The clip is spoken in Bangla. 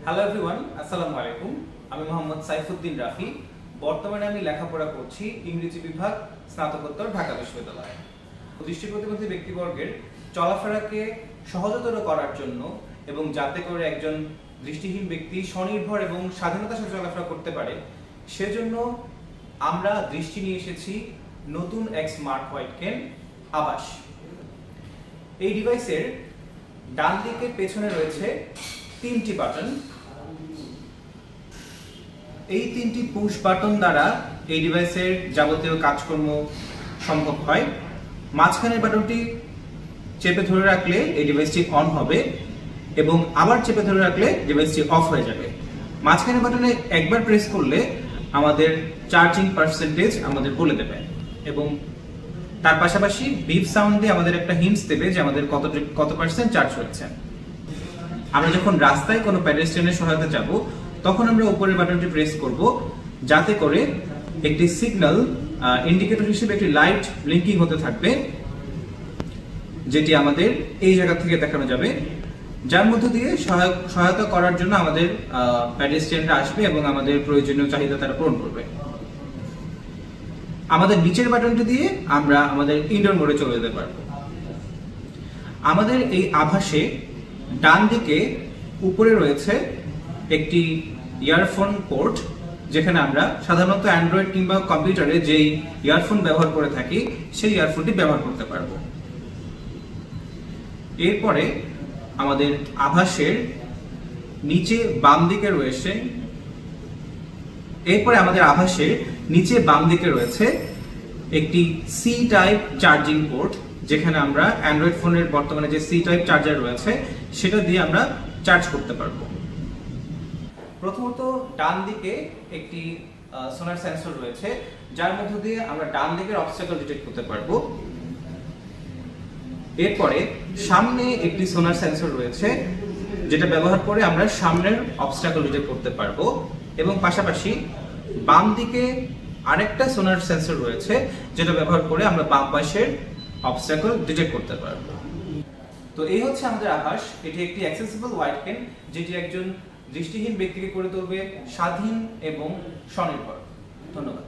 হ্যালো এভরিওয়ান, আসসালামু আলাইকুম। আমি মোহাম্মদ সাইফুদ্দিন রাফি। বর্তমানে আমি লেখাপড়া করছি ইংরেজি বিভাগ, স্নাতকোত্তর, ঢাকা বিশ্ববিদ্যালয়ে। দৃষ্টি প্রতিবন্ধী ব্যক্তিবর্গের চলাফেরাকে সহজতর করার জন্য এবং যাতে করে একজন দৃষ্টিহীন ব্যক্তি স্বনির্ভর এবং স্বাধীনতার সাথে চলাফেরা করতে পারে, সেজন্য আমরা দৃষ্টি নিয়ে এসেছি নতুন এক স্মার্ট হোয়াইট কেন আবাস। এই ডিভাইসের ডান দিকে পেছনে রয়েছে 3টি বাটন। এই 3টি পুশ বাটন দ্বারা এই ডিভাইসের যাবতীয় কাজকর্ম সম্ভব হয়। মাঝখানের বাটনটি চেপে ধরে রাখলে এই ডিভাইসটি অন হবে এবং আবার চেপে ধরে রাখলে ডিভাইসটি অফ হয়ে যাবে। মাঝখানের বাটনে একবার প্রেস করলে আমাদের চার্জিং পার্সেন্টেজ আমাদের বলে দেবে এবং তার পাশাপাশি বিপ সাউন্ড দিয়ে আমাদের একটা হিন্টস দেবে যে আমাদের কত পার্সেন্ট চার্জ হয়েছে। আমরা যখন রাস্তায় কোনো প্যাডেস্ট্রিয়ানের সহায়তা যাব, তখন আমরা উপরের বাটনটি প্রেস করব, যাতে করে একটি সিগন্যাল ইন্ডিকেটর হিসেবে একটি লাইট ব্লিঙ্কিং হতে থাকবে, যেটি আমাদের এই জায়গা থেকে দেখানো যাবে, যার মধ্য দিয়ে সহায়তা করার জন্য আমাদের প্যাডেস্ট্রিয়ানরা আসবে এবং আমাদের প্রয়োজনীয় চাহিদা তারা পূরণ করবে। আমাদের নিচের বাটনটি দিয়ে আমরা আমাদের ইনডোর মোডে চলে যেতে পারবো। আমাদের এই আভাসে ডান দিকে উপরে রয়েছে একটি ইয়ারফোন পোর্ট, যেখানে আমরা সাধারণত অ্যান্ড্রয়েড কিংবা কম্পিউটারে যেই ইয়ারফোন ব্যবহার করে থাকি সেই ইয়ারফোনটি ব্যবহার করতে পারবো। এরপরে আমাদের আভাসের নিচে বাম দিকে রয়েছে একটি সি টাইপ চার্জিং পোর্ট, যেখানে আমরা অ্যান্ড্রয়েড ফোনের বর্তমানে যে সি টাইপ চার্জার রয়েছে সেটা দিয়ে আমরা চার্জ করতে পারবো। প্রথমত ডান দিকে একটি সোনার সেন্সর রয়েছে, যার মধ্য দিয়ে আমরা ডান দিকের অবস্ট্যাকল ডিটেক্ট করতে পারবো। এরপরে সামনে একটি সোনার সেন্সর রয়েছে, যেটা ব্যবহার করে আমরা সামনের অবস্ট্যাকল ডিটেক্ট করতে পারবো এবং পাশাপাশি বাম দিকে আরেকটা সোনার সেন্সর রয়েছে, যেটা ব্যবহার করে আমরা বাম পাশের অবস্ট্যাকল ডিটেক্ট করতে পারবো। তো এই হচ্ছে আমাদের আভাস। এটি একটি অ্যাক্সেসিবল হোয়াইট কেন, যেটি একজন দৃষ্টিহীন ব্যক্তিকে করে তুলবে স্বাধীন এবং স্বনির্ভর। ধন্যবাদ।